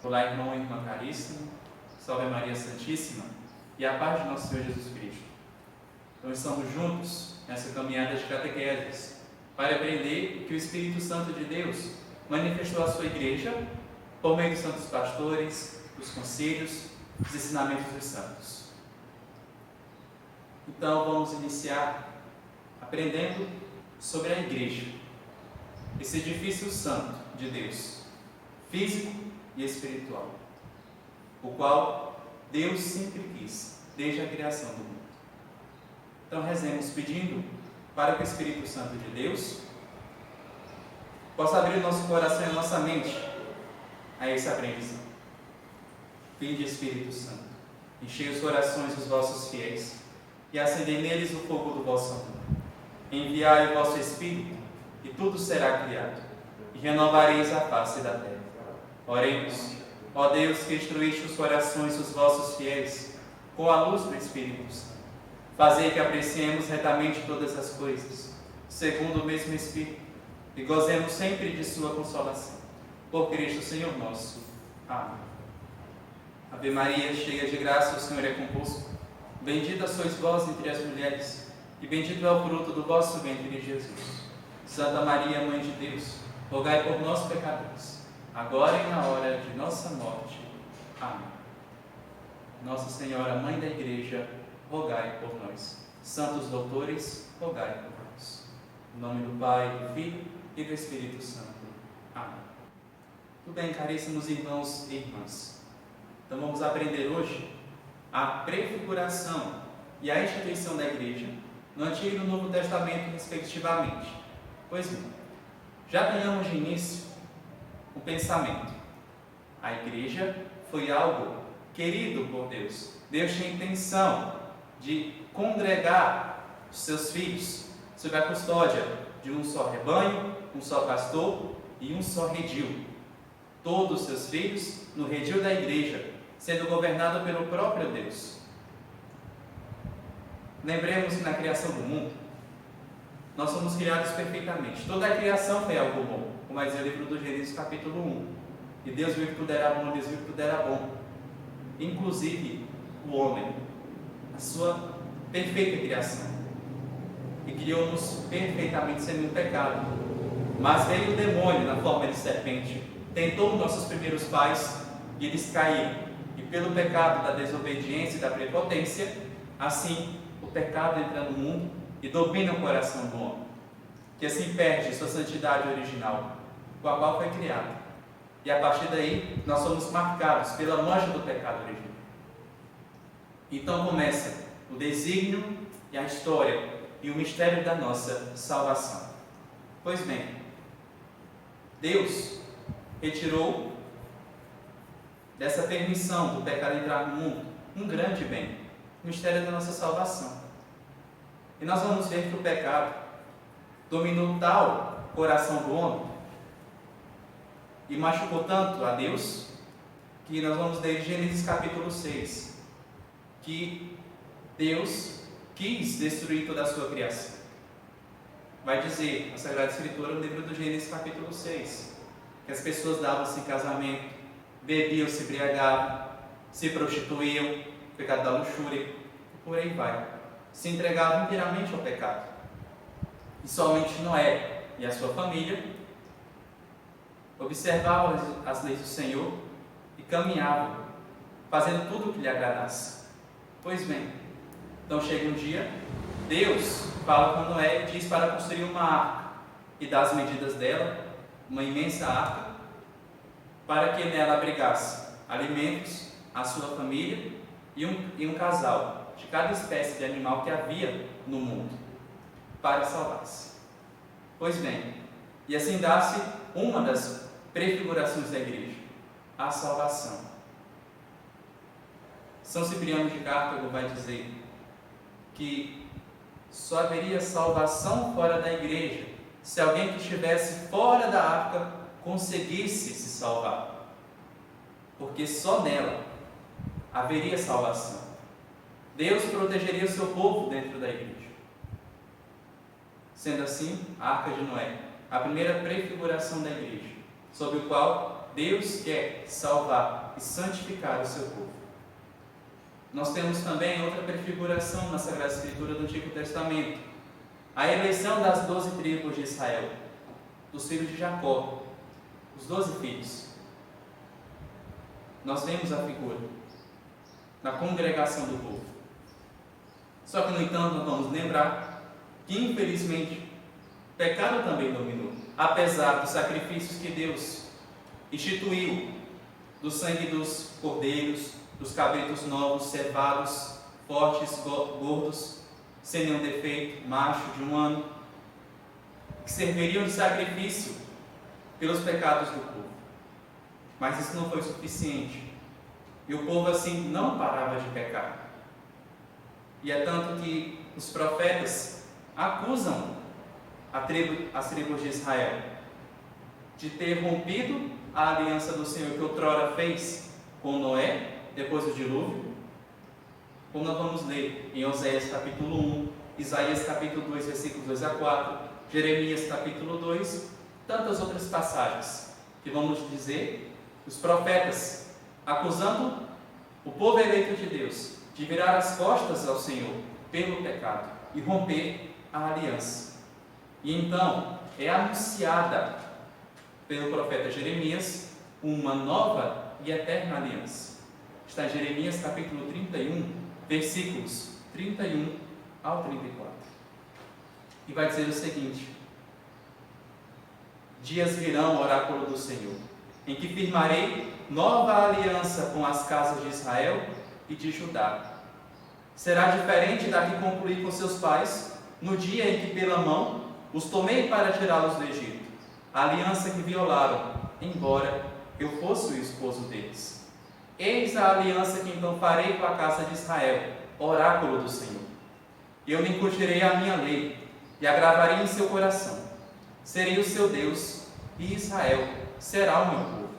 Olá, irmão e irmã caríssimo, salve Maria Santíssima e a paz de nosso Senhor Jesus Cristo. Então estamos juntos nessa caminhada de catequeses para aprender o que o Espírito Santo de Deus manifestou à sua igreja por meio dos santos pastores, dos conselhos, dos ensinamentos dos santos. Então vamos iniciar aprendendo sobre a igreja, esse edifício santo de Deus, físico e espiritual, o qual Deus sempre quis, desde a criação do mundo. Então rezemos pedindo para que o Espírito Santo de Deus possa abrir o nosso coração e a nossa mente a esse aprendizado. Vinde, Espírito Santo, enchei os corações dos vossos fiéis e acendei neles o fogo do vosso amor. Enviai o vosso Espírito e tudo será criado, e renovareis a face da terra. Oremos, ó Deus, que instruíste os corações dos vossos fiéis com a luz do Espírito Santo. Fazei que apreciemos retamente todas as coisas, segundo o mesmo Espírito, e gozemos sempre de sua consolação. Por Cristo Senhor nosso. Amém. Ave Maria, cheia de graça, o Senhor é convosco. Bendita sois vós entre as mulheres, e bendito é o fruto do vosso ventre, Jesus. Santa Maria, Mãe de Deus, rogai por nós, pecadores, agora e na hora de nossa morte. Amém. Nossa Senhora, Mãe da Igreja, rogai por nós. Santos doutores, rogai por nós. Em nome do Pai, do Filho e do Espírito Santo. Amém. Tudo bem, caríssimos irmãos e irmãs. Então vamos aprender hoje a prefiguração e a instituição da Igreja no Antigo e no Novo Testamento, respectivamente. Pois bem, já ganhamos de início o pensamento. A igreja foi algo querido por Deus. Deus tinha intenção de congregar os seus filhos sob a custódia de um só rebanho, um só pastor e um só redil. Todos os seus filhos no redil da igreja, sendo governado pelo próprio Deus. Lembremos que na criação do mundo, nós somos criados perfeitamente. Toda a criação foi algo bom, como vai dizer o livro do Gênesis, capítulo 1. E Deus viu que tudo era bom, Deus viu que tudo era bom. Inclusive o homem, a sua perfeita criação. E criou-nos perfeitamente sem nenhum pecado. Mas veio o demônio na forma de serpente, tentou nossos primeiros pais e eles caíram. E pelo pecado da desobediência e da prepotência, assim o pecado entra no mundo e domina o coração do homem, que assim perde sua santidade original, com a qual foi criado. E a partir daí, nós somos marcados pela mancha do pecado original. Então começa o desígnio e a história e o mistério da nossa salvação. Pois bem, Deus retirou dessa permissão do pecado entrar no mundo um grande bem, o mistério da nossa salvação. E nós vamos ver que o pecado dominou tal coração do homem e machucou tanto a Deus, que nós vamos ler em Gênesis capítulo 6, que Deus quis destruir toda a sua criação. Vai dizer a Sagrada Escritura no livro do Gênesis capítulo 6, que as pessoas davam-se em casamento, bebiam, se embriagavam, se prostituíam, pecado da luxúria, e por aí vai. Se entregavam inteiramente ao pecado. E somente Noé e a sua família observavam as leis do Senhor e caminhavam, fazendo tudo o que lhe agradasse. Pois bem, então chega um dia, Deus fala com Noé e diz para construir uma arca e dá as medidas dela, uma imensa arca, para que nela abrigasse alimentos, a sua família e um casal de cada espécie de animal que havia no mundo, para salvar-se. Pois bem, e assim dá-se uma das prefigurações da igreja, a salvação. São Cipriano de Cartago vai dizer que só haveria salvação fora da igreja se alguém que estivesse fora da arca conseguisse se salvar, porque só nela haveria salvação. Deus protegeria o seu povo dentro da igreja. Sendo assim, a Arca de Noé, a primeira prefiguração da igreja, sob o qual Deus quer salvar e santificar o seu povo. Nós temos também outra prefiguração na Sagrada Escritura do Antigo Testamento. A eleição das 12 tribos de Israel, dos filhos de Jacó, os 12 filhos. Nós vemos a figura na congregação do povo. Só que, no entanto, nós vamos lembrar que, infelizmente, o pecado também dominou, apesar dos sacrifícios que Deus instituiu, do sangue dos cordeiros, dos cabritos novos, cevados, fortes, gordos, sem nenhum defeito, macho de 1 ano, que serviriam de sacrifício pelos pecados do povo. Mas isso não foi suficiente. E o povo assim não parava de pecar. E é tanto que os profetas acusam as tribos de Israel de ter rompido a aliança do Senhor que outrora fez com Noé, depois do dilúvio, como nós vamos ler em Oséias capítulo 1, Isaías capítulo 2, versículos 2 a 4, Jeremias capítulo 2, tantas outras passagens que vamos dizer, os profetas acusando o povo eleito de Deus de virar as costas ao Senhor pelo pecado e romper a aliança. E então é anunciada pelo profeta Jeremias uma nova e eterna aliança. Está em Jeremias capítulo 31, versículos 31 ao 34. E vai dizer o seguinte: dias virão, oráculo do Senhor, em que firmarei nova aliança com as casas de Israel e de Judá. Será diferente da que concluí com seus pais, no dia em que pela mão os tomei para tirá-los do Egito, a aliança que violaram, embora eu fosse o esposo deles. Eis a aliança que então farei com a casa de Israel, oráculo do Senhor. Eu lhe incutirei a minha lei, e a gravarei em seu coração. Serei o seu Deus, e Israel será o meu povo.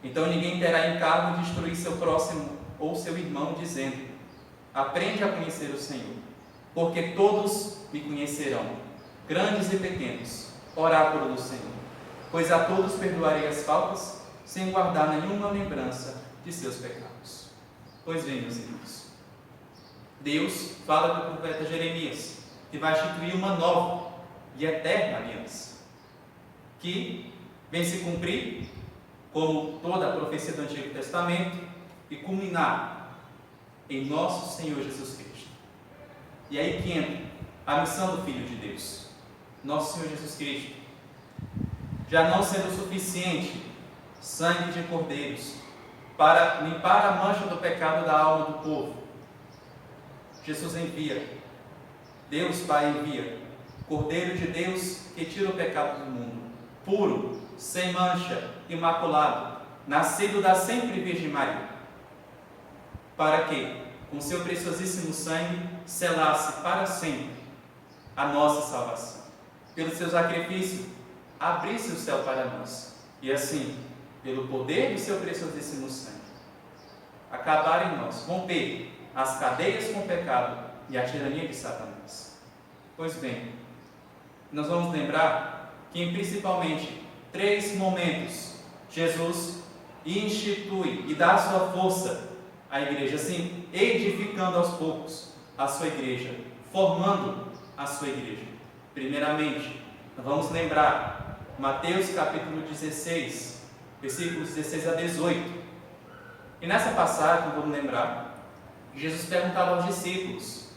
Então ninguém terá encargo de destruir seu próximo ou seu irmão, dizendo: aprende a conhecer o Senhor, porque todos me conhecerão, grandes e pequenos, oráculo do Senhor. Pois a todos perdoarei as faltas, sem guardar nenhuma lembrança de seus pecados. Pois bem, meus irmãos, Deus fala para o profeta Jeremias que vai instituir uma nova e eterna aliança, que vem se cumprir, como toda a profecia do Antigo Testamento, e culminar em nosso Senhor Jesus Cristo. E aí que entra a missão do Filho de Deus, nosso Senhor Jesus Cristo. Já não sendo suficiente sangue de cordeiros para limpar a mancha do pecado da alma do povo, Jesus envia, Deus Pai envia, Cordeiro de Deus que tira o pecado do mundo, puro, sem mancha, imaculado, nascido da sempre Virgem Maria, para que, com seu preciosíssimo sangue, selasse para sempre a nossa salvação. Pelo seu sacrifício, abrisse o céu para nós, e assim, pelo poder do seu preciosíssimo sangue, acabar em nós, romper as cadeias com o pecado e a tirania de Satanás. Pois bem, nós vamos lembrar que em principalmente 3 momentos Jesus institui e dá sua força à igreja, assim, edificando aos poucos a sua igreja, formando a sua igreja. Primeiramente, nós vamos lembrar Mateus capítulo 16, versículos 16 a 18. E nessa passagem, vamos lembrar, Jesus perguntava aos discípulos,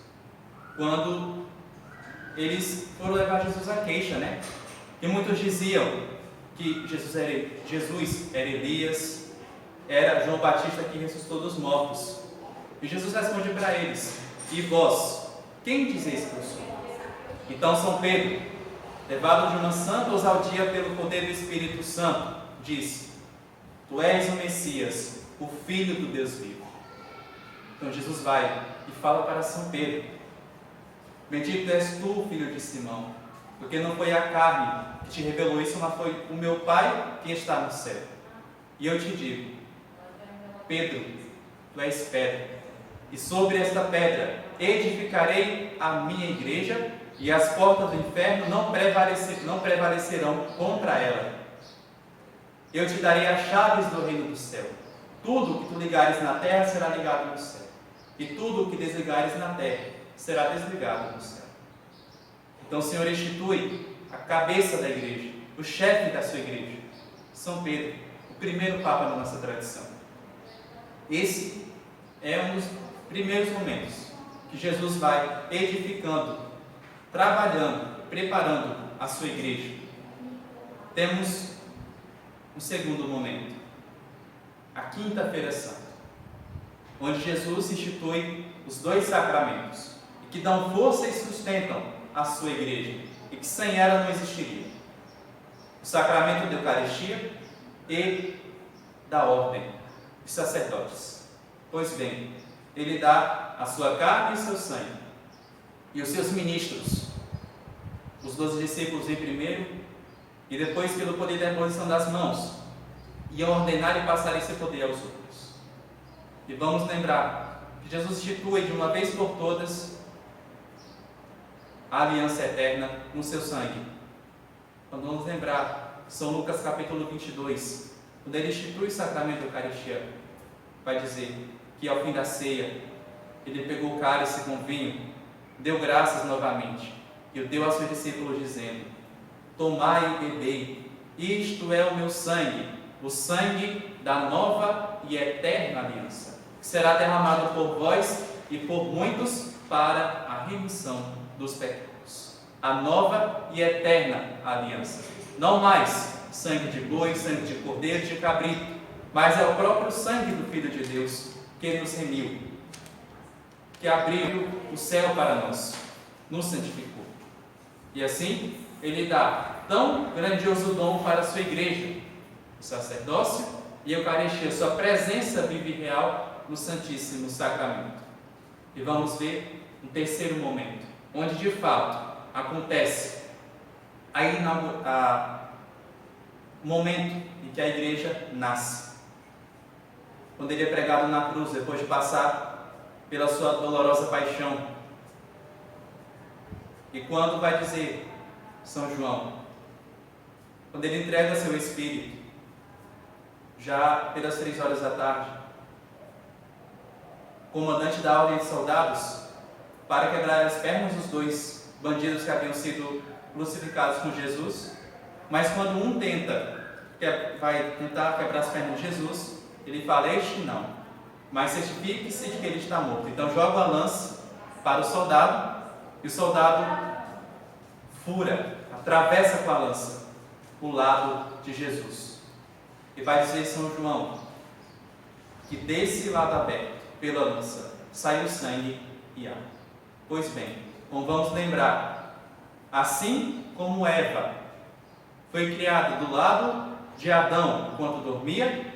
quando eles foram levar Jesus à queixa, né? E muitos diziam que Jesus era Elias, era João Batista que ressuscitou dos mortos. E Jesus responde para eles: e vós, quem dizeis que eu sou? Então São Pedro, levado de uma santa ousadia pelo poder do Espírito Santo, disse: tu és o Messias, o Filho do Deus vivo. Então Jesus vai e fala para São Pedro: bendito és tu, filho de Simão, porque não foi a carne que te revelou isso, mas foi o meu Pai que está no céu. E eu te digo, Pedro, tu és pedra, e sobre esta pedra edificarei a minha igreja, e as portas do inferno não prevalecerão contra ela. Eu te darei as chaves do reino do céu. Tudo que tu ligares na terra será ligado no céu, e tudo o que desligares na terra será desligado no céu. Então o Senhor institui a cabeça da igreja, o chefe da sua igreja, São Pedro, o primeiro Papa da nossa tradição. Esse é um dos primeiros momentos que Jesus vai edificando, trabalhando, preparando a sua igreja. Temos um segundo momento, a Quinta-feira Santa, onde Jesus institui os dois sacramentos, que dão força e sustentam a sua igreja, e que sem ela não existiria. O sacramento da Eucaristia e da ordem dos sacerdotes. Pois bem, ele dá a sua carne e seu sangue, e os seus ministros, os 12 discípulos em primeiro, e depois pelo poder da imposição das mãos, iam ordenar e passar esse poder aos outros. E vamos lembrar que Jesus institui de uma vez por todas a aliança eterna no seu sangue. Quando vamos lembrar, São Lucas capítulo 22, quando ele institui o sacramento da Eucaristia, vai dizer que ao fim da ceia, ele pegou o cálice com vinho, deu graças novamente, e o deu aos seus discípulos dizendo: tomai e bebei, isto é o meu sangue, o sangue da nova e eterna aliança, que será derramado por vós e por muitos para a remissão dos pecados. A nova e eterna aliança. Não mais sangue de boi, sangue de cordeiro, de cabrito, mas é o próprio sangue do Filho de Deus que nos remiu, que abriu o céu para nós, nos santificou. E assim, ele dá tão grandioso dom para a sua igreja, o sacerdócio e a Eucaristia, sua presença viva e real no Santíssimo Sacramento. E vamos ver um terceiro momento, onde de fato acontece o momento em que a igreja nasce. Quando ele é pregado na cruz, depois de passar pela sua dolorosa paixão. E quando vai dizer São João, quando ele entrega seu espírito, já pelas 3 horas da tarde, o comandante da ordem de soldados, para quebrar as pernas dos 2 bandidos que haviam sido crucificados com Jesus, mas quando um vai tentar quebrar as pernas de Jesus, ele fala: este não, mas certifique-se de que ele está morto. Então joga a lança para o soldado, e o soldado fura, atravessa com a lança o lado de Jesus. E vai dizer São João que desse lado aberto pela lança saiu sangue e água. Pois bem, como vamos lembrar, assim como Eva foi criada do lado de Adão enquanto dormia,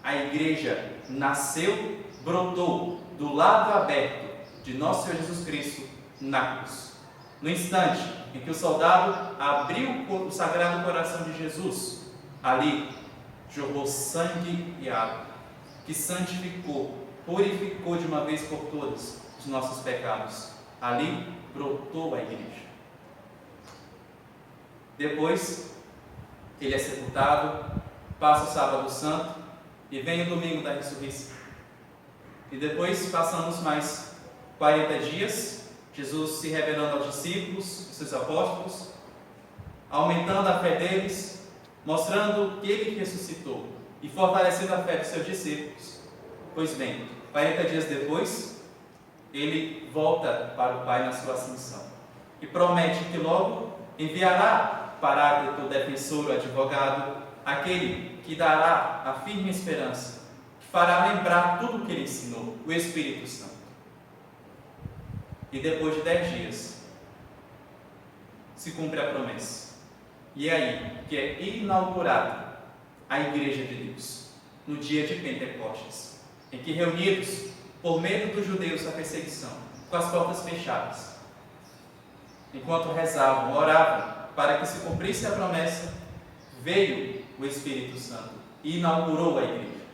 a igreja nasceu, brotou do lado aberto de nosso Senhor Jesus Cristo na cruz. No instante em que o soldado abriu o sagrado coração de Jesus, ali jorrou sangue e água, que santificou, purificou de uma vez por todas os nossos pecados. Ali brotou a igreja. Depois, ele é sepultado, passa o sábado santo e vem o domingo da ressurreição. E depois passamos mais 40 dias, Jesus se revelando aos discípulos, aos seus apóstolos, aumentando a fé deles, mostrando que ele ressuscitou e fortalecendo a fé dos seus discípulos. Pois bem, 40 dias depois, ele volta para o Pai na sua ascensão e promete que logo enviará Paráclito, defensor, advogado, aquele que dará a firme esperança, que fará lembrar tudo o que ele ensinou, o Espírito Santo. E depois de 10 dias, se cumpre a promessa. E é aí que é inaugurada a Igreja de Deus, no dia de Pentecostes, em que, reunidos por medo dos judeus da perseguição, com as portas fechadas, enquanto rezavam, oravam, para que se cumprisse a promessa, veio o Espírito Santo e inaugurou a igreja.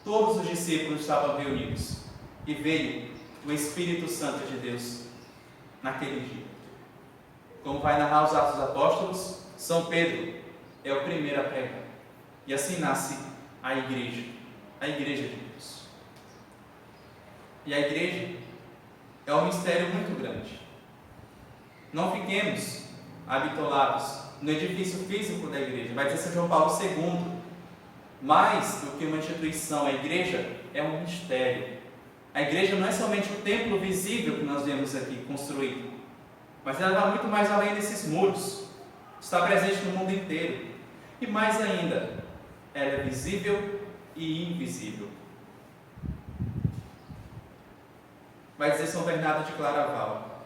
Todos os discípulos estavam reunidos e veio o Espírito Santo de Deus naquele dia. Como vai narrar os Atos dos Apóstolos, São Pedro é o primeiro a pregar. E assim nasce a igreja de Deus. E a igreja é um mistério muito grande. Não fiquemos habitolados no edifício físico da igreja. Vai dizer São João Paulo II. Mais do que uma instituição, a igreja é um mistério. A igreja não é somente o templo visível que nós vemos aqui construído, mas ela vai muito mais além desses muros. Está presente no mundo inteiro. E mais ainda, ela é visível e invisível. Vai dizer São Bernardo de Claraval: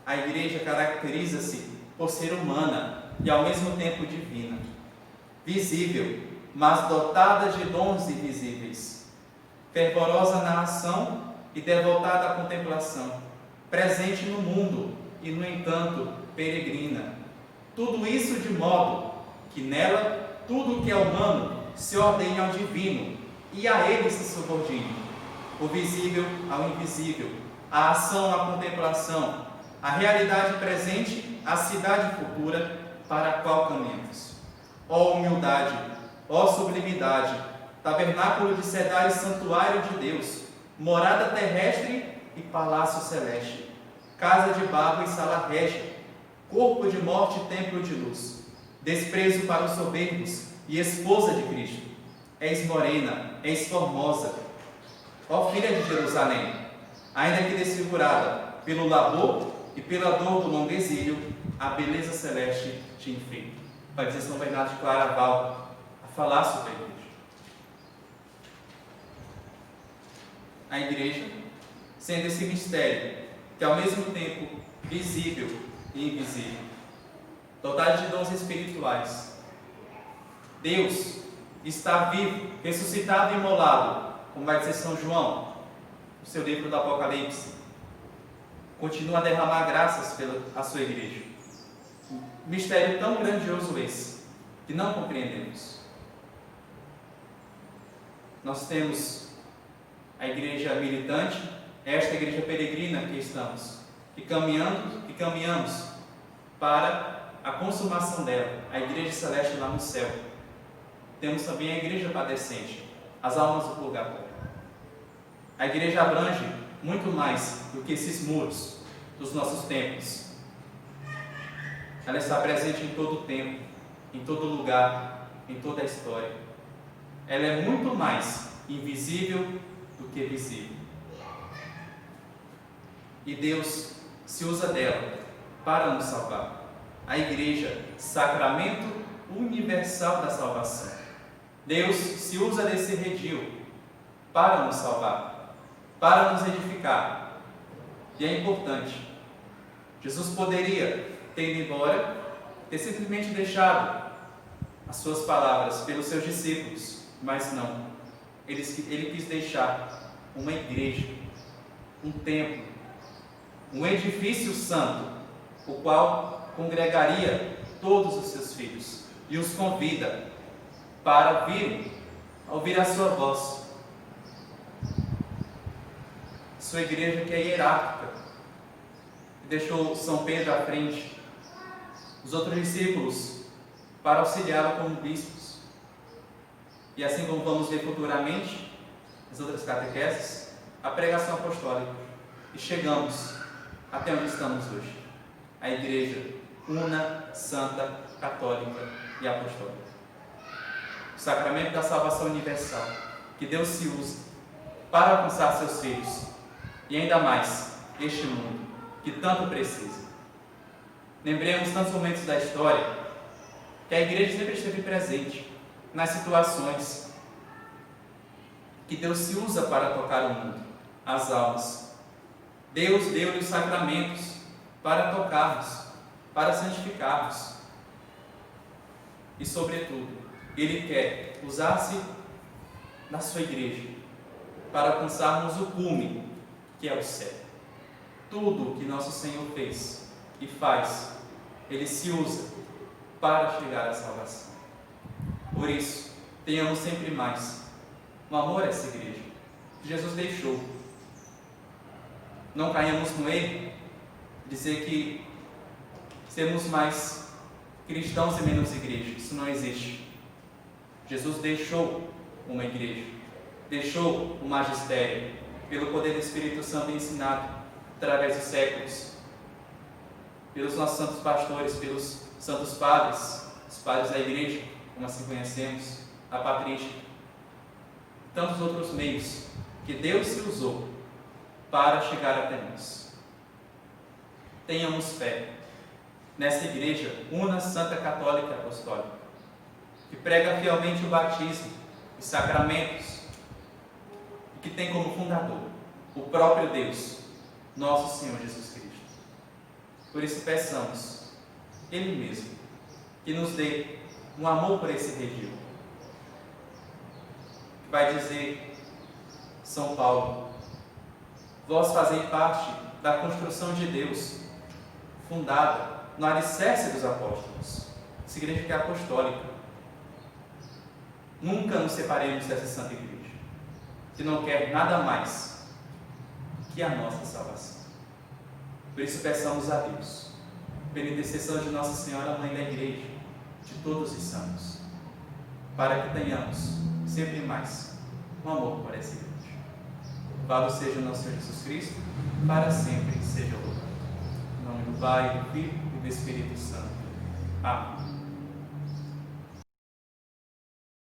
a igreja caracteriza-se por ser humana e ao mesmo tempo divina, visível, mas dotada de dons invisíveis, fervorosa na ação e devotada à contemplação, presente no mundo e, no entanto, peregrina. Tudo isso de modo que nela tudo o que é humano se ordene ao divino e a ele se subordine. O visível ao invisível, a ação à contemplação, a realidade presente à cidade futura para a qual caminhamos. Ó humildade, ó sublimidade, tabernáculo de cedar e santuário de Deus, morada terrestre e palácio celeste, casa de barro e sala régia, corpo de morte e templo de luz, desprezo para os soberbos e esposa de Cristo. És morena, és formosa, ó filha de Jerusalém, ainda que desfigurada pelo labor e pela dor do longo exílio, a beleza celeste te enfeita. Vai dizer São Bernardo de Claraval a falar sobre a igreja. A igreja, sendo esse mistério, que ao mesmo tempo visível e invisível, dotada de dons espirituais. Deus está vivo, ressuscitado e imolado, como vai dizer São João, no seu livro do Apocalipse. Continua a derramar graças pela sua igreja. Mistério tão grandioso esse, que não compreendemos. Nós temos a igreja militante, esta igreja peregrina que estamos, e caminhamos para a consumação dela, a igreja celeste lá no céu. Temos também a igreja padecente, as almas do purgatório. A igreja abrange muito mais do que esses muros dos nossos templos. Ela está presente em todo o tempo, em todo lugar, em toda a história. Ela é muito mais invisível do que visível. E Deus se usa dela para nos salvar. A igreja, sacramento universal da salvação. Deus se usa desse redil para nos salvar, para nos edificar. E é importante. Jesus poderia ter ido embora, ter simplesmente deixado as suas palavras pelos seus discípulos, mas não. Ele quis deixar uma igreja, um templo, um edifício santo, o qual congregaria todos os seus filhos e os convida para virem a ouvir a sua voz. Sua igreja que é hierárquica, deixou São Pedro à frente, os outros discípulos para auxiliá-lo como bispos. E assim como vamos ver futuramente as outras catequeses, a pregação apostólica. E chegamos até onde estamos hoje, a igreja una, santa, católica e apostólica. O sacramento da salvação universal, que Deus se usa para alcançar seus filhos, e ainda mais este mundo que tanto precisa. Lembremos tantos momentos da história que a igreja sempre esteve presente nas situações que Deus se usa para tocar o mundo, as almas. Deus deu-lhe os sacramentos para tocarmos, para santificarmos. E, sobretudo, Ele quer usar-se na sua igreja para alcançarmos o cume, que é o céu. Tudo o que nosso Senhor fez e faz, Ele se usa para chegar à salvação. Por isso, tenhamos sempre mais um amor a essa igreja que Jesus deixou. Não caiamos no erro de dizer que sermos mais cristãos e menos igreja. Isso não existe. Jesus deixou uma igreja, deixou um magistério, pelo poder do Espírito Santo ensinado através dos séculos, pelos nossos santos pastores, pelos santos padres, os padres da igreja, como assim conhecemos, a patrística, tantos outros meios que Deus se usou para chegar até nós. Tenhamos fé nessa igreja una santa católica apostólica, que prega fielmente o batismo, os sacramentos, e que tem como fundador o próprio Deus, nosso Senhor Jesus Cristo. Por isso peçamos, Ele mesmo, que nos dê um amor por esse redil. Vai dizer São Paulo: vós fazei parte da construção de Deus, fundada no alicerce dos apóstolos. Essa igreja que é apostólica. Nunca nos separemos dessa santa igreja, que não quer nada mais que a nossa salvação. Por isso peçamos a Deus, pela intercessão de Nossa Senhora, Mãe da Igreja, de todos os santos, para que tenhamos sempre mais um amor por essa igreja. Louvado seja o nosso Senhor Jesus Cristo, para sempre seja louvado. Em nome do Pai, do Filho e do Espírito Santo. Amém.